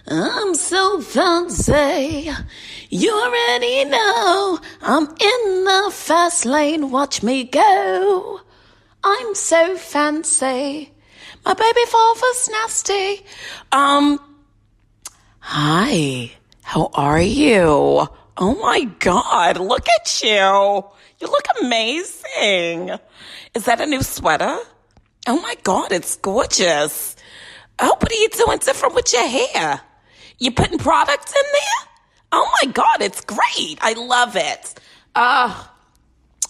I'm so fancy. You already know I'm in the fast lane. Watch me go. I'm so fancy. My baby father's nasty. Hi. How are you? Oh my God, look at you. You look amazing. Is that a new sweater? Oh my God, it's gorgeous. Oh, what are you doing different with your hair? You putting products in there? Oh my God, it's great. I love it.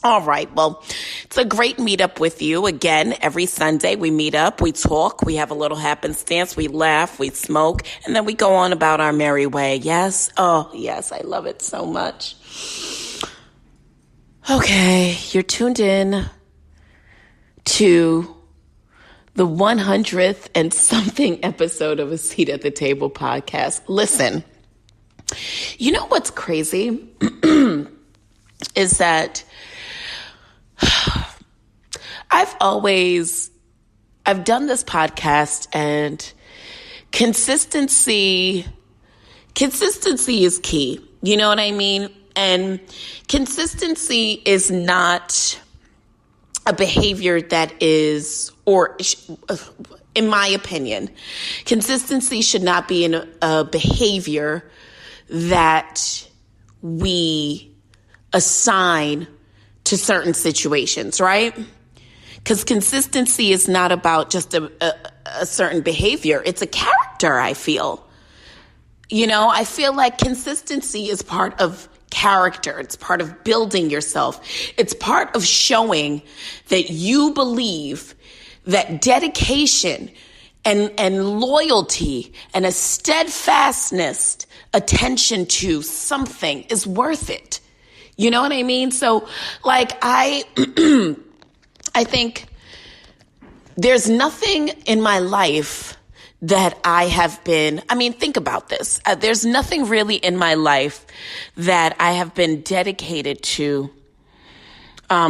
All right. Well, it's a great meetup with you. Again, every Sunday we meet up, we talk, we have a little happenstance, we laugh, we smoke, and then we go on about our merry way. Yes? Oh, yes. I love it so much. Okay. You're tuned in to the 100th and something episode of A Seat at the Table podcast. Listen, you know what's crazy is that I've done this podcast, and consistency is key. You know what I mean? And consistency is not a behavior that is, or in my opinion, consistency should not be a behavior that we assign to certain situations, right? Because consistency is not about just a certain behavior. It's a character, I feel. You know, I feel like consistency is part of character. It's part of building yourself. It's part of showing that you believe that dedication and loyalty and a steadfastness, attention to something is worth it. You know what I mean? So, like, I think there's nothing in my life that I have been, think about this. There's nothing really in my life that I have been dedicated to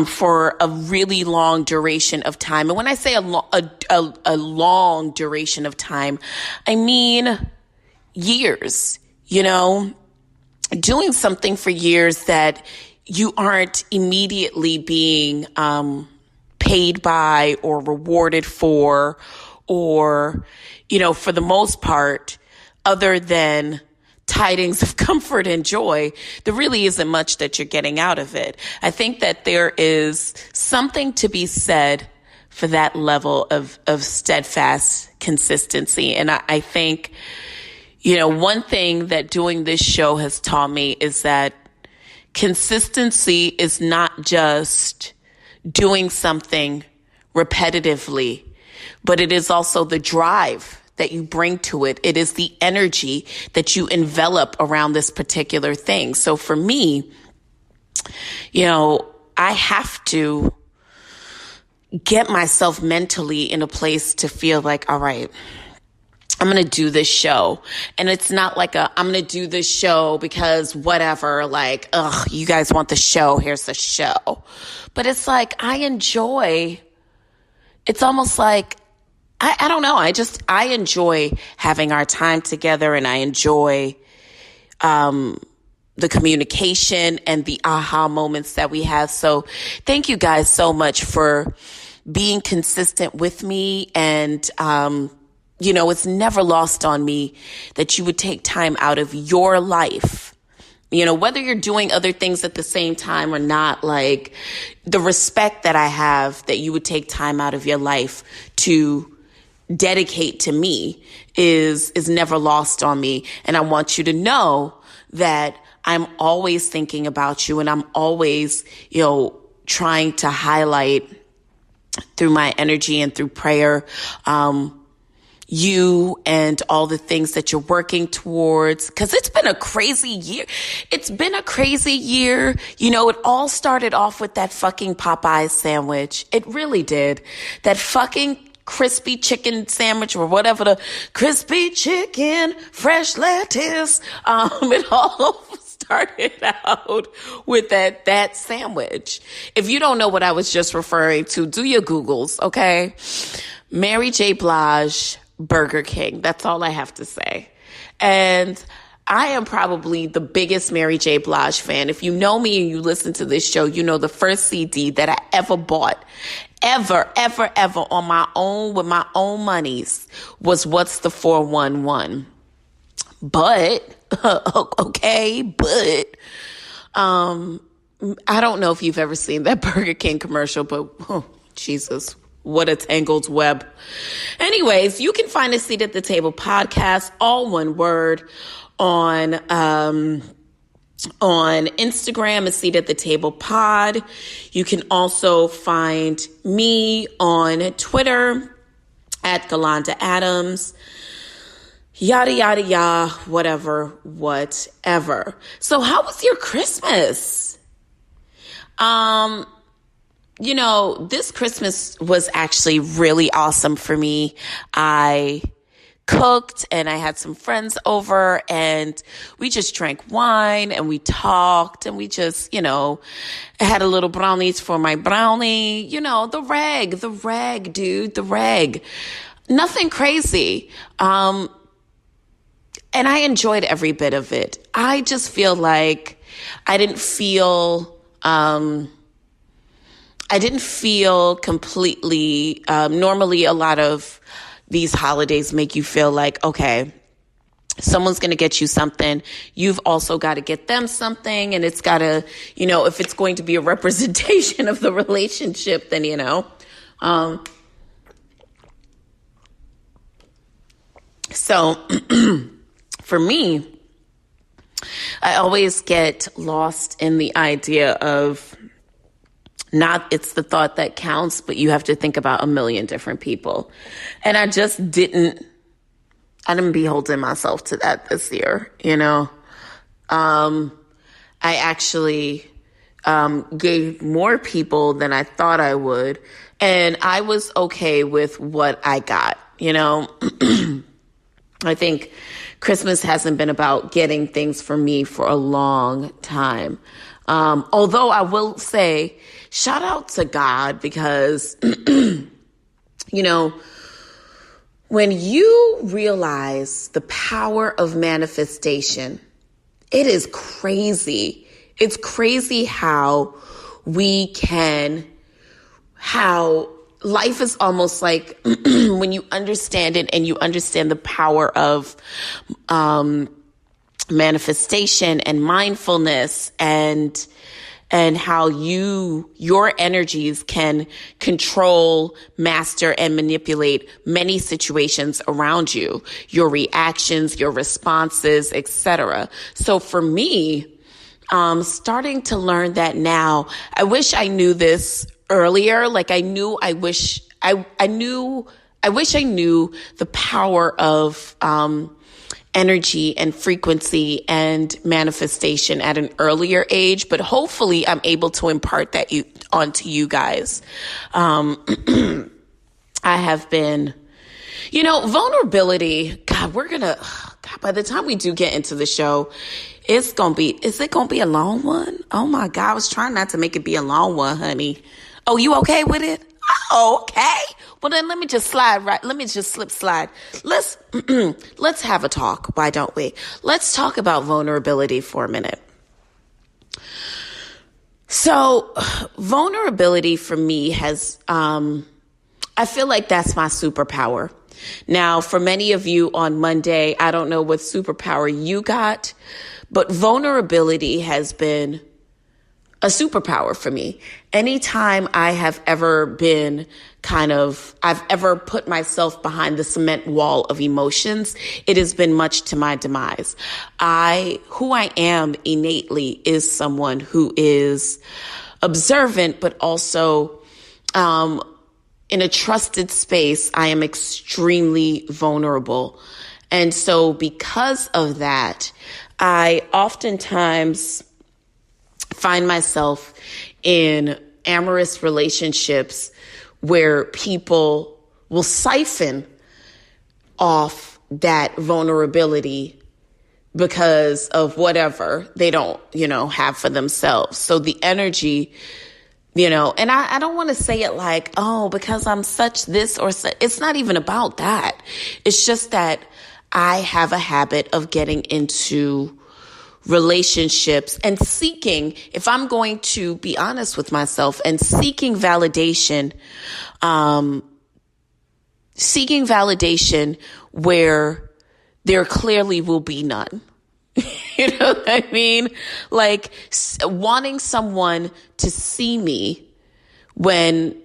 for a really long duration of time. And when I say a long duration of time, I mean years, you know, doing something for years that you aren't immediately being paid by or rewarded for, or, you know, for the most part, other than tidings of comfort and joy, there really isn't much that you're getting out of it. I think that there is something to be said for that level of steadfast consistency. And I think, you know, one thing that doing this show has taught me is that consistency is not just doing something repetitively, but it is also the drive that you bring to it. It is the energy that you envelop around this particular thing. So for me, you know, I have to get myself mentally in a place to feel like, all right, I'm going to do this show. And it's not like I'm going to do this show because whatever, like, you guys want the show, here's the show. But it's like, it's almost like, I don't know. I enjoy having our time together, and I enjoy, the communication and the aha moments that we have. So thank you guys so much for being consistent with me. And, you know, it's never lost on me that you would take time out of your life, you know, whether you're doing other things at the same time or not. Like, the respect that I have that you would take time out of your life to dedicate to me is never lost on me. And I want you to know that I'm always thinking about you, and I'm always, you know, trying to highlight through my energy and through prayer, you and all the things that you're working towards. 'Cause it's been a crazy year. It's been a crazy year. You know, it all started off with that fucking Popeye sandwich. It really did. That fucking crispy chicken sandwich, or whatever, the crispy chicken, fresh lettuce. It all started out with that sandwich. If you don't know what I was just referring to, do your Googles, okay? Mary J. Blige Burger King. That's all I have to say. And I am probably the biggest Mary J. Blige fan. If you know me and you listen to this show, you know the first CD that I ever bought, ever on my own, with my own monies, was What's the 411. But, okay, but, I don't know if you've ever seen that Burger King commercial, but, oh, Jesus, what a tangled web. Anyways, you can find a Seat at the Table podcast, all one word, on Instagram, a Seat at the Table pod. You can also find me on Twitter at Galanda Adams. Yada, yada, yada, whatever. So how was your Christmas? This Christmas was actually really awesome for me. I cooked and I had some friends over and we just drank wine and we talked and we just, I had a little brownies for my brownie, the reg, dude, the reg. Nothing crazy. And I enjoyed every bit of it. I just feel like I didn't feel completely, normally a lot of these holidays make you feel like, okay, someone's going to get you something. You've also got to get them something. And it's got to, if it's going to be a representation of the relationship, then, So for me, I always get lost in the idea of it's the thought that counts, but you have to think about a million different people. And I just didn't be holding myself to that this year, I actually gave more people than I thought I would. And I was okay with what I got, I think Christmas hasn't been about getting things for me for a long time. Although I will say, shout out to God because, when you realize the power of manifestation, it is crazy. It's crazy how life is almost like when you understand it and you understand the power of manifestation and mindfulness and how your energies can control, master, and manipulate many situations around you, your reactions, your responses, etc. So for me, starting to learn that now, I wish I knew this earlier. Like I wish I knew the power of, energy and frequency and manifestation at an earlier age, but hopefully I'm able to impart that onto you guys. I have been, vulnerability. God, by the time we do get into the show, is it going to be a long one? Oh my God, I was trying not to make it be a long one, honey. Oh, you okay with it? Oh, okay. Well, then let me just slip slide. Let's have a talk. Why don't we? Let's talk about vulnerability for a minute. So vulnerability for me has, I feel like that's my superpower. Now, for many of you on Monday, I don't know what superpower you got, but vulnerability has been a superpower for me. Anytime I have ever been I've ever put myself behind the cement wall of emotions, it has been much to my demise. Who I am innately is someone who is observant, but also, in a trusted space, I am extremely vulnerable. And so because of that, I oftentimes find myself in amorous relationships where people will siphon off that vulnerability because of whatever they don't, have for themselves. So the energy And I don't want to say it like, oh, because I'm such this or such. It's not even about that. It's just that I have a habit of getting into relationships and seeking, if I'm going to be honest with myself, and seeking validation where there clearly will be none. You know what I mean? Like wanting someone to see me when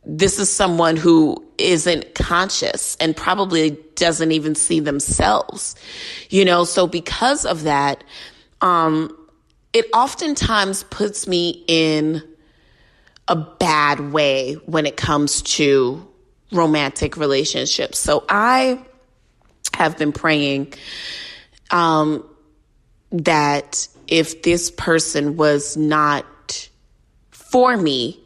this is someone who isn't conscious and probably doesn't even see themselves, So because of that, it oftentimes puts me in a bad way when it comes to romantic relationships. So I have been praying, that if this person was not for me,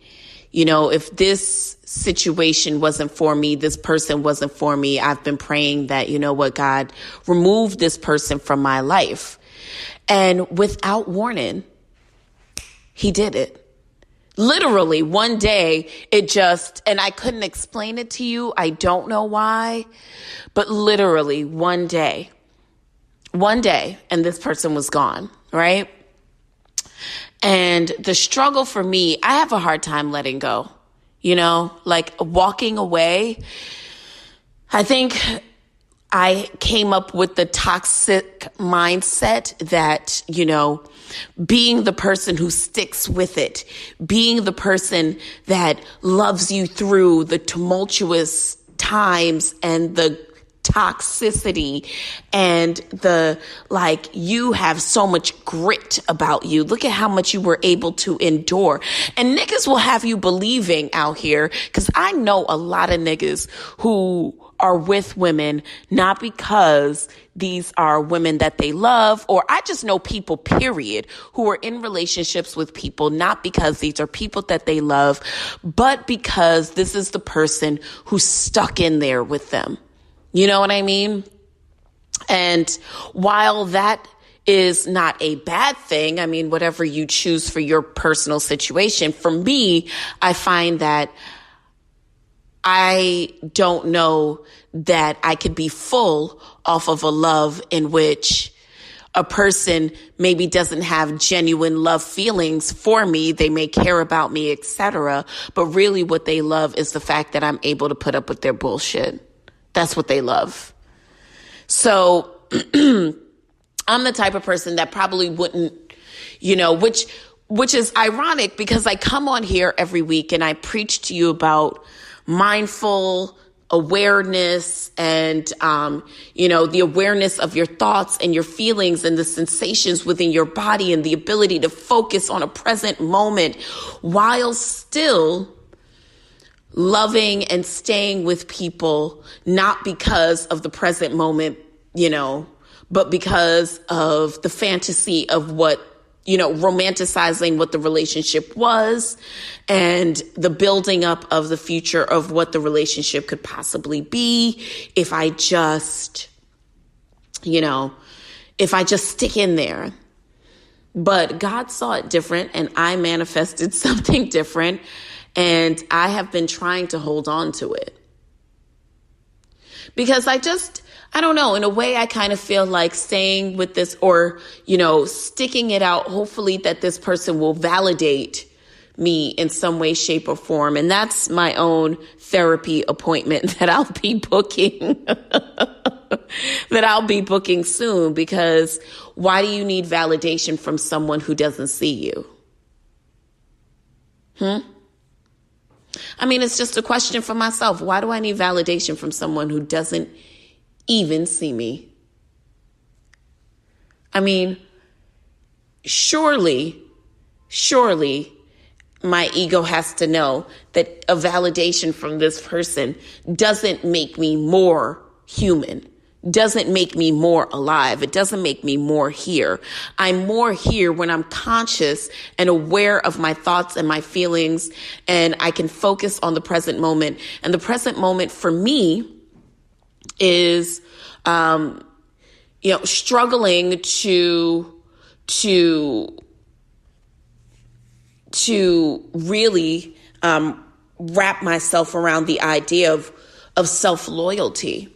if this situation wasn't for me, this person wasn't for me, I've been praying that, God, remove this person from my life. And without warning, he did it. Literally one day and I couldn't explain it to you. I don't know why, but literally one day, and this person was gone, right? And the struggle for me, I have a hard time letting go, like walking away. I think I came up with the toxic mindset that, being the person who sticks with it, being the person that loves you through the tumultuous times and the toxicity and you have so much grit about you. Look at how much you were able to endure. And niggas will have you believing out here, because I know a lot of niggas who are with women, not because these are women that they love, or I just know people, period, who are in relationships with people, not because these are people that they love, but because this is the person who's stuck in there with them. You know what I mean? And while that is not a bad thing, I mean, whatever you choose for your personal situation, for me, I find that I don't know that I could be full off of a love in which a person maybe doesn't have genuine love feelings for me. They may care about me, etc. But really what they love is the fact that I'm able to put up with their bullshit. That's what they love. So I'm the type of person that probably wouldn't, which is ironic, because I come on here every week and I preach to you about mindful awareness and, the awareness of your thoughts and your feelings and the sensations within your body and the ability to focus on a present moment while still loving and staying with people, not because of the present moment, but because of the fantasy of what, romanticizing what the relationship was and the building up of the future of what the relationship could possibly be if I just stick in there. But God saw it different and I manifested something different. And I have been trying to hold on to it because I don't know, in a way I kind of feel like staying with this or, sticking it out, hopefully that this person will validate me in some way, shape or form. And that's my own therapy appointment that I'll be booking soon, because why do you need validation from someone who doesn't see you? I mean, it's just a question for myself. Why do I need validation from someone who doesn't even see me? I mean, surely my ego has to know that a validation from this person doesn't make me more human, doesn't make me more alive. It doesn't make me more here. I'm more here when I'm conscious and aware of my thoughts and my feelings, and I can focus on the present moment. And the present moment for me is, struggling to to really wrap myself around the idea of self-loyalty.